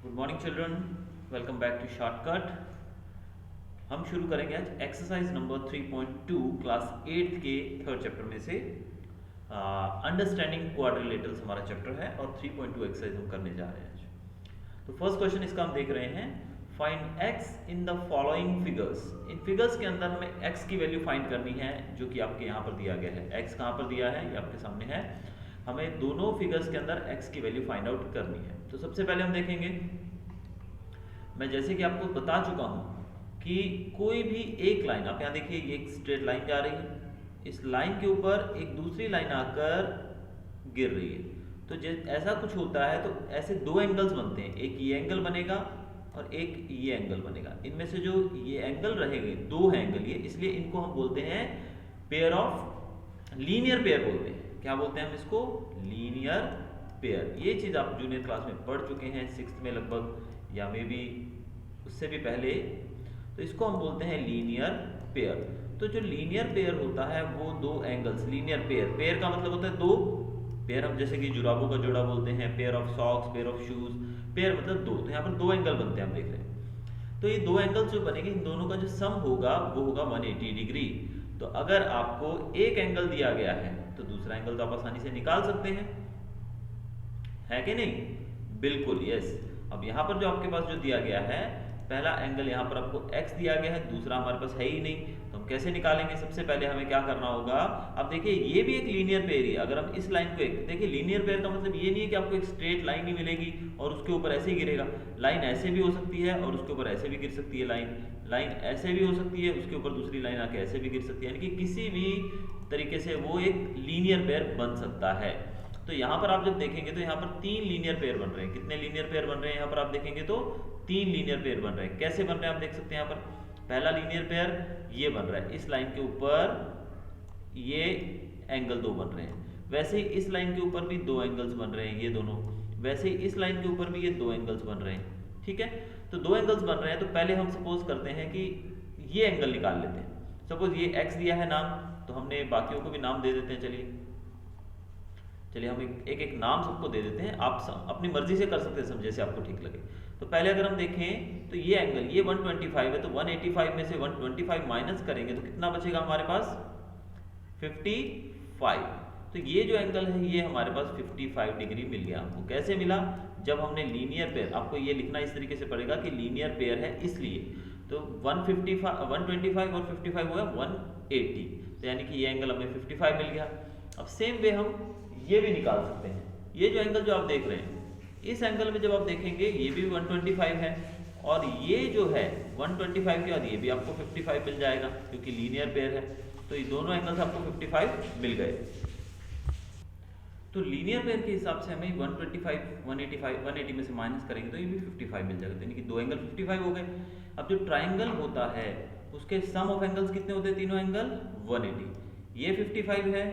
Good morning children, welcome back to shortcut. हम शुरू करेंगे आज एक्सरसाइज नंबर 3.2 क्लास 8 के थर्ड चैप्टर में से। अंडरस्टैंडिंग क्वाड्रिलेटरल्स हमारा चैप्टर है और 3.2 एक्सरसाइज हम करने जा रहे हैं आज। तो फर्स्ट क्वेश्चन इसका हम देख रहे हैं, find x in the following figures. In figures के अंदर हमें एक्स की वैल्यू फाइंड करनी है, जो कि आपके यहाँ पर दिया गया है। एक्स कहाँ पर दिया है, ये आपके सामने है। हमें दोनों फिगर्स के अंदर एक्स की वैल्यू फाइंड आउट करनी है। तो सबसे पहले हम देखेंगे, मैं जैसे कि आपको बता चुका हूं कि कोई भी एक लाइन, आप यहाँ देखिए ये एक स्ट्रेट लाइन जा रही है, इस लाइन के ऊपर एक दूसरी लाइन आकर गिर रही है। तो ऐसा कुछ होता है तो ऐसे दो एंगल्स बनते हैं, एक ये एंगल बनेगा और एक ये एंगल बनेगा। इनमें से जो ये एंगल रहेंगे, दो है एंगल ये, इसलिए इनको हम बोलते हैं पेयर ऑफ, लीनियर पेयर बोलते हैं। क्या बोलते हैं हम इसको? Linear pair. ये चीज आप जूनियर क्लास में पढ़ चुके हैं, 6th में लगभग, या मे बी उससे भी पहले। तो इसको हम बोलते हैं लीनियर पेयर। तो जो लीनियर पेयर होता है वो दो एंगल्स, लीनियर पेयर, पेयर का मतलब होता है दो। पेयर हम जैसे कि जुराबों का जोड़ा बोलते हैं, pair of socks, pair of shoes, pair मतलब दो। तो यहाँ पर दो एंगल बनते हैं, हम देख रहे हैं। तो ये दो एंगल्स जो बनेंगे, इन दोनों का जो सम होगा वो होगा 180 डिग्री। तो अगर आपको एक एंगल दिया गया है तो दूसरा एंगल तो आप आसानी से निकाल सकते हैं, है कि नहीं? बिल्कुल, यस। अब यहाँ पर जो आपके पास जो दिया गया है, पहला एंगल यहाँ पर आपको x दिया गया है, दूसरा हमारे पास है ही नहीं, तो हम कैसे निकालेंगे? सबसे पहले हमें क्या करना होगा, अब देखिए ये भी एक लीनियर पेयर ही। अगर हम इस लाइन को देखिए, लीनियर पेयर का मतलब ये नहीं है कि आपको एक स्ट्रेट लाइन ही मिलेगी और उसके ऊपर ऐसे ही गिरेगा। लाइन ऐसे भी हो सकती है और उसके ऊपर ऐसे भी गिर सकती है। लाइन ऐसे भी हो सकती है, उसके ऊपर दूसरी लाइन आके ऐसे भी गिर सकती है। यानी कि किसी भी तरीके से वो एक लीनियर पेयर बन सकता है। तो यहाँ पर आप जब देखेंगे तो यहाँ पर तीन लीनियर पेयर बन रहे हैं। कितने लीनियर पेयर बन रहे हैं? यहाँ पर आप देखेंगे तो तीन लीनियर पेयर बन रहे हैं। कैसे बन रहे हैं आप देख सकते हैं। यहाँ पर पहला लीनियर पेयर ये बन रहा है, इस लाइन के ऊपर ये एंगल दो बन रहे हैं। वैसे ही इस लाइन के ऊपर भी दो एंगल्स बन रहे हैं, ये दोनों। वैसे ही इस लाइन के ऊपर भी ये दो एंगल्स बन रहे हैं। ठीक है, तो दो एंगल्स बन रहे हैं। तो पहले हम सपोज करते हैं कि ये एंगल निकाल लेते हैं। सपोज ये एक्स दिया है नाम, तो हमने बाकियों को भी नाम दे देते हैं। चलिए हम एक एक नाम सबको दे देते हैं। आप अपनी मर्जी से कर सकते हैं, सब जैसे आपको ठीक लगे। तो पहले अगर हम देखें तो ये एंगल, ये 125 है, तो 185 में से 125 माइनस करेंगे तो कितना बचेगा हमारे पास? 55। तो ये जो एंगल है ये हमारे पास 55 डिग्री मिल गया हमको। कैसे मिला? जब हमने लीनियर पेयर, आपको ये लिखना इस तरीके से पड़ेगा कि लीनियर पेयर है इसलिए। तो 125 और 55 हुआ 180, तो यानी कि ये एंगल हमें 55 मिल गया। अब सेम वे हम ये भी निकाल सकते हैं। ये जो एंगल जो आप देख रहे हैं, इस एंगल में जब आप देखेंगे ये भी 125 है, और ये जो है 125 के बाद ये भी आपको 55 मिल जाएगा, क्योंकि लीनियर पेयर है। तो ये दोनों एंगल्स आपको 55 मिल गए। तो लीनियर पेयर के हिसाब से हमें 180 में से माइनस करेंगे तो ये भी 55 मिल जाएगा, यानी कि दो एंगल 55 हो गए। अब जो ट्राइंगल होता है उसके सम ऑफ एंगल्स कितने होते हैं? तीनों एंगल 180। ये 55 है,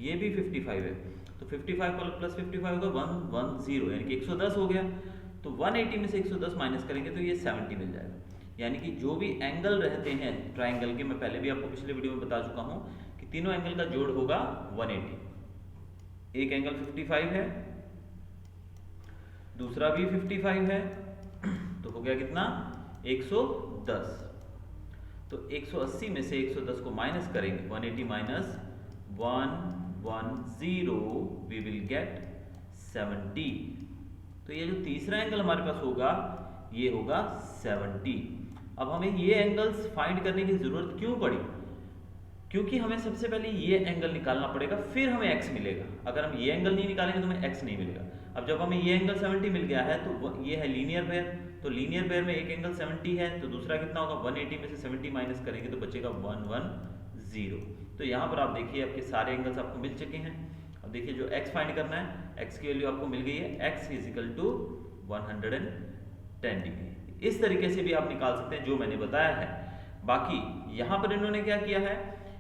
ये भी 55 है, तो 55 प्लस 55 होगा 110, यानी कि 110 हो गया। तो 180 में से 110 माइनस करेंगे तो ये 70 मिल जाएगा। यानी कि जो भी एंगल रहते हैं ट्राइंगल के, मैं पहले भी आपको पिछले वीडियो में बता चुका हूँ कि तीनों एंगल का जोड़ होगा 180। एक एंगल 55 है, दूसरा भी 55 है, तो हो गया कितना? 110। तो 180 में से 110 को माइनस करेंगे, 180 माइनस 110, वी विल गेट 70। तो ये जो तीसरा एंगल हमारे पास होगा ये होगा 70। अब हमें ये एंगल्स फाइंड करने की जरूरत क्यों पड़ी? क्योंकि हमें सबसे पहले ये एंगल निकालना पड़ेगा, फिर हमें x मिलेगा। अगर हम ये एंगल नहीं निकालेंगे तो हमें x नहीं मिलेगा। अब जब हमें ये एंगल 70 मिल गया है तो ये है लीनियर पेयर, तो लीनियर पेयर में एक एंगल 70 है, तो दूसरा कितना होगा? 180 में से 70 माइनस करेंगे तो बचेगा 110। तो यहाँ पर आप देखिए आपके सारे एंगल्स आपको मिल चुके हैं। अब देखिए जो x फाइंड करना है, x की वैल्यू आपको मिल गई है, x इजिकल टू 110 डिग्री। इस तरीके से भी आप निकाल सकते हैं जो मैंने बताया है। बाकी यहाँ पर इन्होंने क्या किया है,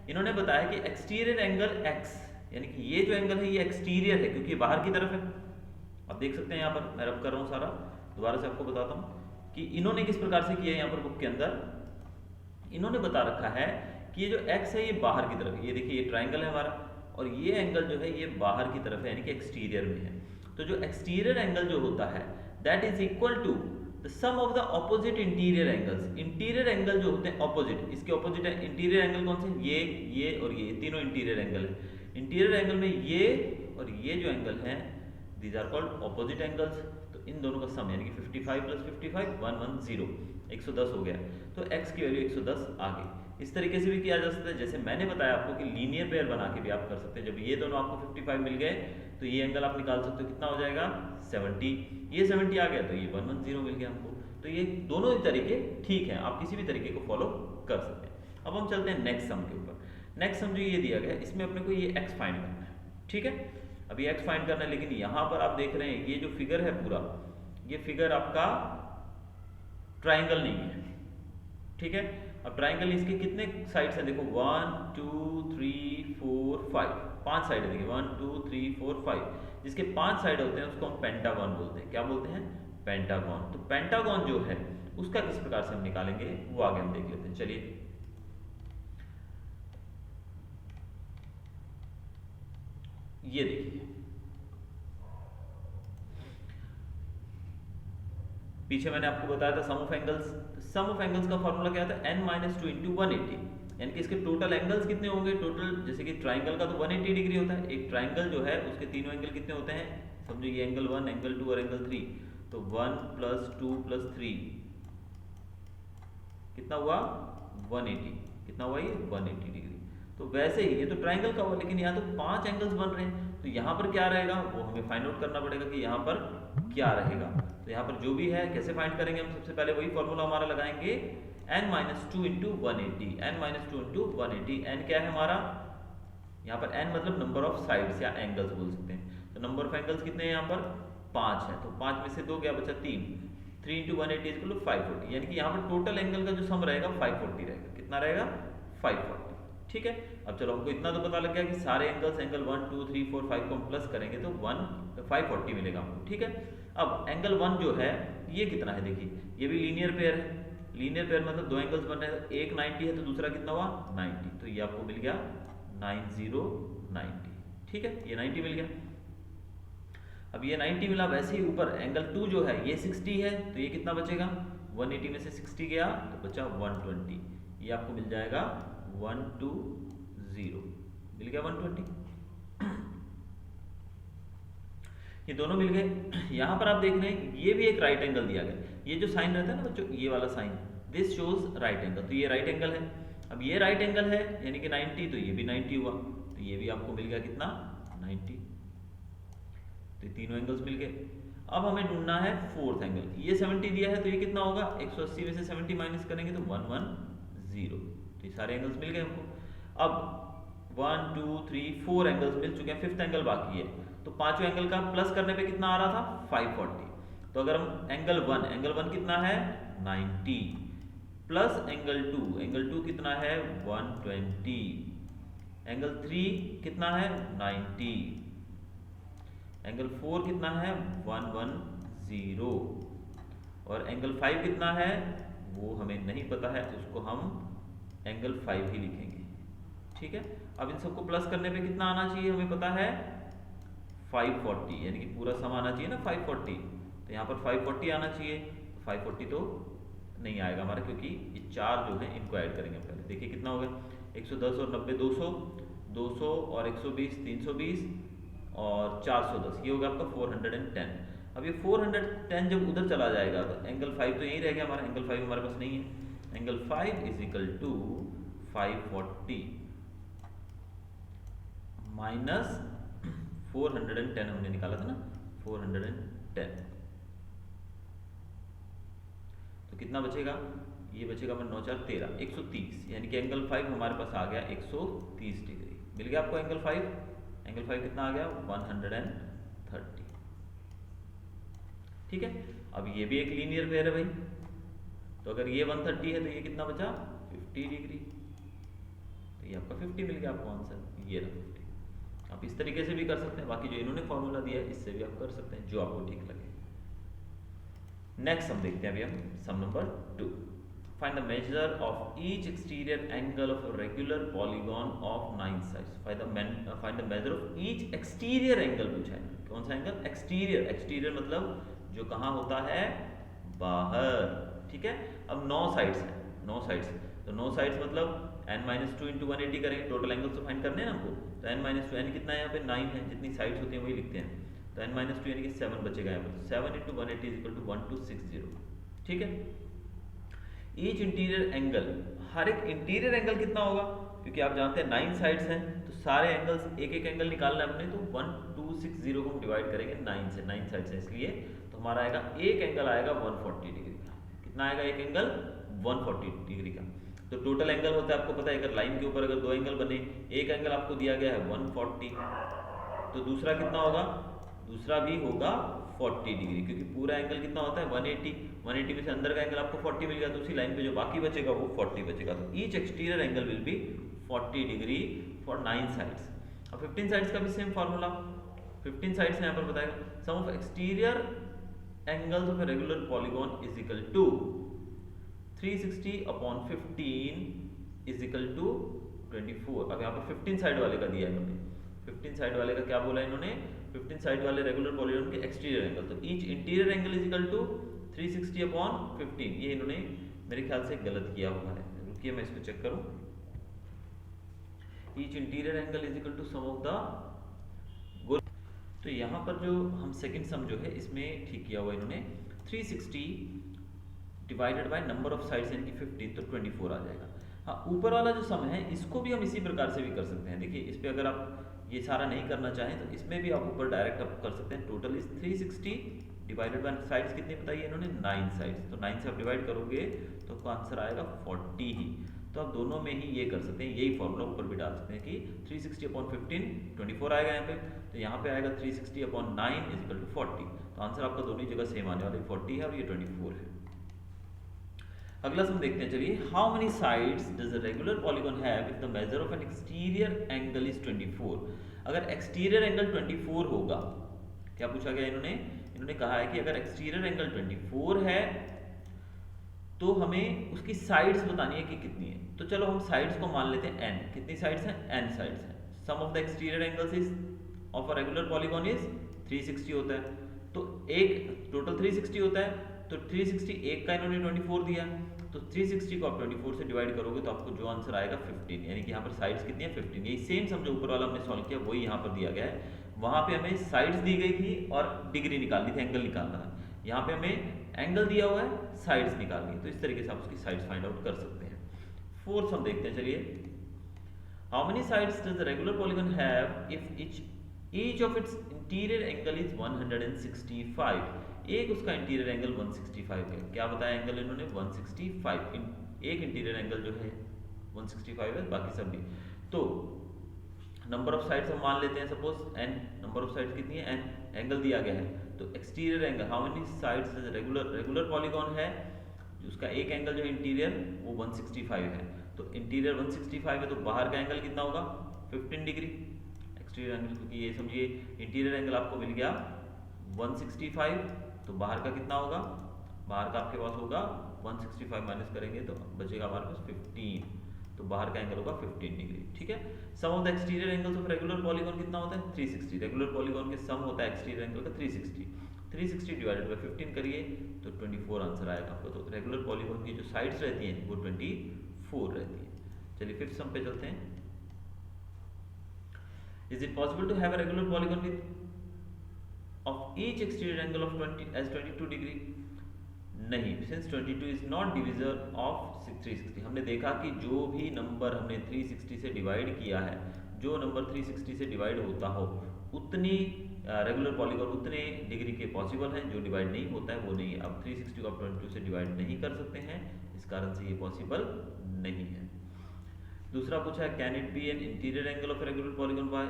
इन्होंने बताया कि एक्सटीरियर एंगल x, यानी कि ये जो एंगल है ये एक्सटीरियर है क्योंकि बाहर की तरफ है। अब देख सकते हैं यहाँ पर मैं रब कर रहा हूँ सारा, दोबारा से आपको बताता हूँ कि इन्होंने किस प्रकार से किया है। यहाँ पर बुक के अंदर इन्होंने बता रखा है कि ये जो x है ये बाहर की तरफ है। ये देखिए ये ट्राइंगल है हमारा, और ये एंगल जो है ये बाहर की तरफ है, यानी कि एक्सटीरियर में है। तो जो एक्सटीरियर एंगल जो होता है that is equal to the sum of the opposite interior angles. Interior angle जो होते हैं ऑपोजिट, इसके ऑपोजिट है इंटीरियर एंगल कौन से, ये और ये तीनों इंटीरियर एंगल है। इंटीरियर एंगल में ये और ये जो एंगल हैं these are called opposite angles. तो इन दोनों का सम यानी कि 55 प्लस 55 110 110 हो गया। तो x की वैल्यू 110 आ गई। इस तरीके से भी किया जा सकता है, जैसे मैंने बताया आपको कि लीनियर पेयर बना के भी आप कर सकते हैं। जब ये दोनों आपको 55 मिल गए तो ये एंगल आप निकाल सकते हो, कितना हो जाएगा 70। ये 70 आ गया तो ये 110 मिल गया हमको। तो ये दोनों ही तरीके ठीक है, आप किसी भी तरीके को फॉलो कर सकते हैं। अब हम चलते हैं नेक्स्ट सम के ऊपर। नेक्स्ट सम जो ये दिया गया इसमें अपने को ये x फाइंड करना है, ठीक है। अभी x फाइंड करना है, लेकिन यहाँ पर आप देख रहे हैं ये जो फिगर है पूरा, ये फिगर आपका ट्राइंगल नहीं है, ठीक है। अब ट्राइंगल इसके कितने साइड्स हैं देखो, 1 2 3 4 5, 5 साइड है देखिए, 1 2 3 4 5। जिसके 5 साइड होते हैं उसको हम पेंटागन बोलते हैं। क्या बोलते हैं, पेंटागन। तो पेंटागन जो है उसका किस प्रकार से हम निकालेंगे वो आगे हम देख लेते हैं। चलिए ये देखिए, पीछे मैंने आपको बताया था sum of angles. Sum of angles का फॉर्मूला क्या था, n-2 इंटू 180, यानी कि इसके टोटल एंगल्स कितने होंगे। टोटल जैसे कि ट्राइंगल का तो 180 डिग्री होता है, एक ट्राइंगल जो है उसके तीनों एंगल कितने होते हैं, समझो ये एंगल 1 एंगल 2 और एंगल 3। तो 1 + 2 + 3 कितना हुआ 180, कितना हुआ ये 180 डिग्री। तो वैसे ही ये तो ट्राइंगल का हुआ, लेकिन यहाँ तो 5 एंगल्स बन रहे हैं, तो यहाँ पर क्या रहेगा वो हमें फाइंड आउट करना पड़ेगा कि यहाँ पर क्या रहेगा। तो यहाँ पर जो भी है कैसे फाइंड करेंगे हम, सबसे पहले वही फॉर्मूला हमारा लगाएंगे, n-2 into 180, n-2 into 180। n क्या है हमारा, यहाँ पर n मतलब नंबर ऑफ साइड्स या एंगल्स बोल सकते हैं। तो नंबर ऑफ एंगल्स कितने हैं यहाँ पर 5 है, तो 5 में से 2 क्या बचा 3, 3 इंटू 180 = 540, यानी कि यहाँ पर टोटल एंगल का जो सम रहेगा 540 रहेगा। कितना रहेगा 540, ठीक है। अब चलो हमको इतना तो पता लग गया कि सारे एंगल्स, एंगल 1 2 3 4 5 को हम प्लस करेंगे तो 540 मिलेगा हमको, ठीक है। अब एंगल 1 जो है ये कितना है, देखिए ये भी लीनियर पेयर है। लीनियर पेयर मतलब दो एंगल्स बन रहे हैं, एक 90 है तो दूसरा कितना हुआ 90, तो ये आपको मिल गया 90 90, ठीक है, ये 90 मिल गया। अब ये 90 मिला, वैसे ही ऊपर एंगल 2 जो है ये 60 है, तो ये कितना बचेगा, 180 में से 60 गया तो बचा 120, ये आपको मिल जाएगा 120, मिल गया 120। ये दोनों मिल गए। यहाँ पर आप देख रहे हैं ये भी एक राइट एंगल दिया गया, ये जो साइन रहता है ना बच्चों, ये वाला sign, this shows right angle, तो ये राइट एंगल है। अब ये राइट एंगल है यानी कि 90, तो ये भी 90 हुआ, तो ये भी आपको मिल गया कितना 90, तो ये तीनों एंगल्स मिल गए। अब हमें ढूंढना है फोर्थ एंगल, ये 70 दिया है तो ये कितना होगा, 180 में से 70 माइनस करेंगे तो 110, तो ये सारे एंगल्स मिल गए हमको। अब 1 2 3 4 एंगल्स मिल चुके हैं, फिफ्थ एंगल बाकी है, तो पांचों एंगल का प्लस करने पे कितना आ रहा था 540। तो अगर हम एंगल 1 कितना है 90 प्लस एंगल 2 कितना है 120, एंगल 3 कितना है 90, एंगल 4 कितना है 110 और एंगल 5 कितना है वो हमें नहीं पता है, उसको हम एंगल 5 ही लिखेंगे, ठीक है। अब इन सबको प्लस करने पे कितना आना चाहिए, हमें पता है 540, यानी कि पूरा सम आना चाहिए ना 540, तो यहाँ पर 540 आना चाहिए। 540 तो नहीं आएगा हमारा, क्योंकि ये चार जो है इनको ऐड करेंगे पहले। देखिए कितना हो गया 110 और 90 200, 200 और 120 320 और 410, ये हो गया आपका 410। अब ये 410 जब उधर चला जाएगा तो एंगल 5 तो यहीं रह गया हमारा, एंगल 5 हमारे पास नहीं है। एंगल 5 = 540 माइनस 410 हमने निकाला था ना 410, तो कितना बचेगा, ये बचेगा हमारे 9 4 13 130, यानी कि एंगल 5 हमारे पास आ गया 130 डिग्री। मिल गया आपको एंगल 5, एंगल 5 कितना आ गया 130, ठीक है। अब ये भी एक लीनियर पेयर है भाई, तो अगर ये 130 है तो ये कितना बचा 50 डिग्री, तो ये आपका 50 मिल गया आपको आंसर, ये रहा 50। आप इस तरीके से भी कर सकते हैं, बाकी जो इन्होंने फॉर्मूला दिया है इससे भी आप कर सकते हैं, जो आपको ठीक लगे। नेक्स्ट सम देखते हैं अभी हम, sum number 2। Find the measure of each exterior angle of regular polygon of 9 sides. Find the measure of each exterior angle पूछा है, कौन सा एंगल एक्सटीरियर, एक्सटीरियर मतलब जो कहाँ होता है, बाहर। ठीक है, अब 9 साइड्स हैं, 9 साइड्स, तो 9 साइड्स मतलब n-2 इंटू 180 करेंगे, टोटल एंगल्स तो फाइंड करने हैं ना हमको, तो n-2 n कितना है यहाँ पे 9 है, जितनी साइड्स होती हैं वही लिखते हैं, तो n-2 यानी कि 7 बचेगा यहाँ पर, 7 इंटू 180 इज इक्वल टू 1260। ठीक है, ईच इंटीरियर एंगल, हर एक इंटीरियर एंगल कितना होगा, क्योंकि आप जानते हैं 9 साइड्स हैं तो सारे एंगल्स, एक एक एंगल निकालना है अपने, तो 1260 को हम डिवाइड करेंगे 9 से, 9 साइड्स हैं इसलिए, तो हमारा आएगा एक एंगल आएगा 140 डिग्री का। कितना आएगा एक एंगल, 140 डिग्री का। तो टोटल एंगल होता है, आपको पता है, अगर लाइन के ऊपर अगर दो एंगल बने, एक एंगल आपको दिया गया है 140, तो दूसरा कितना होगा, दूसरा भी होगा 40 डिग्री, क्योंकि पूरा एंगल कितना होता है 180, 180 में से अंदर का एंगल आपको 40 मिल गया, तो उसी लाइन पे जो बाकी बचेगा वो 40 बचेगा। तो each exterior angle will be 40 degree for 9 sides. अब 15 साइड्स का भी सेम फार्मूला, 15 साइड्स यहाँ पर बताएगा, sum of exterior angles of a regular polygon is equal to 360 upon 15 is equal to 24। अब यहाँ पर 15 साइड वाले का दिया है इन्होंने, 15 साइड वाले का क्या बोला इन्होंने, 15 साइड वाले रेगुलर पॉलीगॉन के एक्सटीरियर एंगल, तो each interior angle is equal to 360 upon 15। ये इन्होंने मेरे ख्याल से गलत किया हुआ है, रुकिए मैं इसको चेक करूं। Each interior angle is equal to sum of the, तो यहाँ पर जो हम सेकंड सम जो है इसमें ठीक किया हुआ इन्होंने, 360 divided by number of sides यानी कि 15, तो 24 आ जाएगा। हाँ, ऊपर वाला जो सम है इसको भी हम इसी प्रकार से भी कर सकते हैं। देखिए इस पे अगर आप ये सारा नहीं करना चाहें तो इसमें भी आप ऊपर डायरेक्ट आप कर सकते हैं। Total is 360 divided by sides कितनी बताइए इन्होंने, 9 साइड्स, तो 9 से आप डिवाइड करोगे तो आपका आंसर आएगा 40 ही। तो आप दोनों में ही ये कर सकते हैं, यही फॉर्मूला ऊपर भी डाल सकते हैं कि 360 अपॉन 15 24 आएगा यहाँ पे, तो यहाँ पे आएगा 360 अपॉन 9 इज इक्वल टू 40। तो आंसर आपका दोनों ही जगह सेम आने वाला है, 40 है और ये 24 है। अगला सम देखते हैं, चलिए, how many sides does a regular polygon have if the measure of N exterior angle is 24। अगर एक्सटीरियर एंगल 24 होगा, क्या पूछा गया इन्होंने कहा है कि अगर एक्सटीरियर एंगल 24 है तो हमें उसकी साइड्स बतानी है कि कितनी है। तो चलो हम साइड्स को मान लेते हैं n, कितनी साइड्स हैं, n साइड्स हैं। Sum of the exterior angles is of a regular polygon is 360 होता है, तो एक टोटल 360 होता है, तो 360 एक का इन्होंने 24 दिया, तो 360 को आप 24 से डिवाइड करोगे तो आपको जो आंसर आएगा 15, यानी कि यहाँ पर साइड्स कितनी है 15। यही सेम समझो ऊपर वाला हमने सॉल्व किया वही यहाँ पर दिया गया है, वहाँ पे हमें साइड्स दी गई थी और डिग्री निकालनी थी, एंगल निकालना है। यहाँ पे हमें एंगल दिया हुआ है, साइड्स निकालनी है, तो इस तरीके से आप उसकी साइड्स फाइंड आउट कर सकते हैं। फोर्थ हम देखते हैं, चलिए, how many sides does the regular polygon have if each of its interior angle is 165। एक उसका इंटीरियर एंगल 165 है। क्या बताया एंगल इन्होंने 165, एक इंटीरियर एंगल जो है 165 है, बाकी सब भी। तो नंबर ऑफ साइड्स हम मान लेते हैं, suppose n, number of sides कितनी है n, एंगल दिया गया है, तो exterior angle, how many sides regular polygon है, उसका एक एंगल जो है इंटीरियर वो 165 है, तो इंटीरियर 165 है तो बाहर का एंगल कितना होगा 15 डिग्री एक्सटीरियर एंगल, क्योंकि ये समझिए इंटीरियर एंगल आपको मिल गया 165, तो बाहर का कितना होगा, बाहर का आपके पास होगा 165 माइनस करेंगे तो बचेगा हमारे पास 15, तो बाहर का एंगल होगा 15 डिग्री। ठीक है, sum of the exterior angles of regular polygon कितना होता है 360, रेगुलर पॉलीगॉन के सम होता है एक्सटीरियर एंगल का 360 डिवाइडेड बाय 15 करिए तो 24 आंसर आएगा आपको। तो रेगुलर पॉलीगॉन की जो साइड्स रहती हैं वो 24 रहती है। चलिए फिफ्थ सम पे चलते हैं। Is it possible to have a regular polygon with of each exterior angle of 20 as 22 degree? नहीं, since 22 is not divisor of 360। हमने देखा कि जो भी नंबर हमने 360 से डिवाइड किया है, जो नंबर 360 से डिवाइड होता हो उतनी रेगुलर पॉलीगॉन उतने डिग्री के पॉसिबल हैं, जो डिवाइड नहीं होता है वो नहीं है। अब 360 को आप 22 से डिवाइड नहीं कर सकते हैं, इस कारण से ये पॉसिबल नहीं है। दूसरा पूछा है, can it be an interior angle of regular polygon by?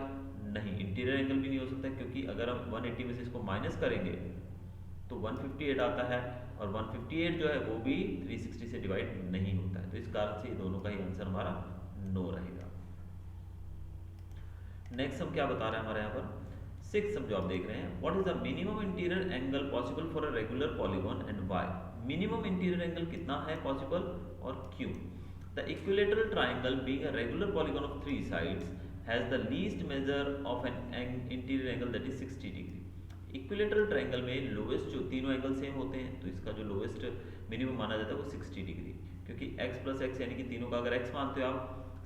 नहीं, इंटीरियर एंगल भी नहीं हो सकता, क्योंकि अगर हम 180 में से इसको माइनस करेंगे तो 158 आता है, और 158 जो है वो भी 360 से डिवाइड नहीं होता है, तो इस कारण से ये दोनों का ही आंसर हमारा नो रहेगा। नेक्स्ट हम क्या बता रहे हैं हमारे यहाँ पर, सिक्स सम जो आप देख रहे हैं, what is the minimum interior angle possible for a regular polygon and why? Minimum interior angle कितना है पॉसिबल और क्यों? The equilateral triangle being a regular polygon of 3 sides has the least measure of an interior angle that is 60 degree. Equilateral triangle में lowest जो तीनों angle same होते हैं, तो इसका जो लोएस्ट मिनिमम माना जाता है वो 60 डिग्री, क्योंकि x प्लस एक्स यानी कि तीनों का अगर x मानते हो आप,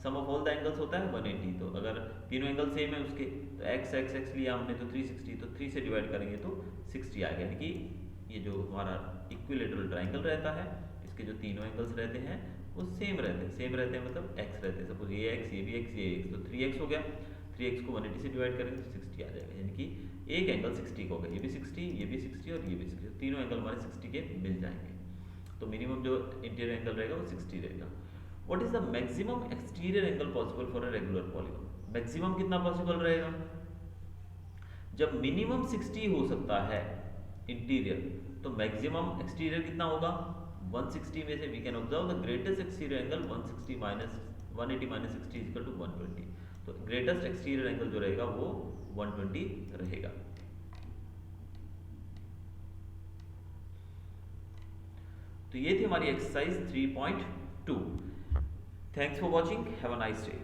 सम ऑफ ऑल द एंगल्स होता है 180, तो अगर तीनों एंगल सेम है उसके, तो x x x लिया हमने तो 360, तो 3 से डिवाइड करेंगे तो 60 आ गया, यानी कि ये जो हमारा इक्विलेटरल ट्रायंगल रहता है, इसके जो तीनों एंगल्स रहते हैं वो सेम रहते हैं, सेम रहते हैं मतलब x रहते हैं, सपोज ये x, ये भी x, ये x, तो 3x हो गया, 3x को 180 से डिवाइड करेंगे तो 60 आ जाएगा, यानी कि एक एंगल 60 का होगा, ये भी 60, ये भी 60 और ये भी 60, तीनों एंगल हमारे 60 के मिल जाएंगे, तो मिनिमम जो इंटीरियर एंगल रहेगा वो 60 रहेगा। What is the maximum exterior angle possible for a regular polygon? Maximum कितना पॉसिबल रहेगा? जब मिनिमम 60 हो सकता है इंटीरियर, तो मैक्सिमम एक्सटीरियर कितना होगा? 160 में से we can observe the greatest exterior angle 160 minus 180 minus 60 is equal to 120, तो ग्रेटेस्ट एक्सटीरियर एंगल जो रहेगा वो 120 रहेगा। तो ये थी हमारी exercise 3.2। Thanks for watching, have a nice day.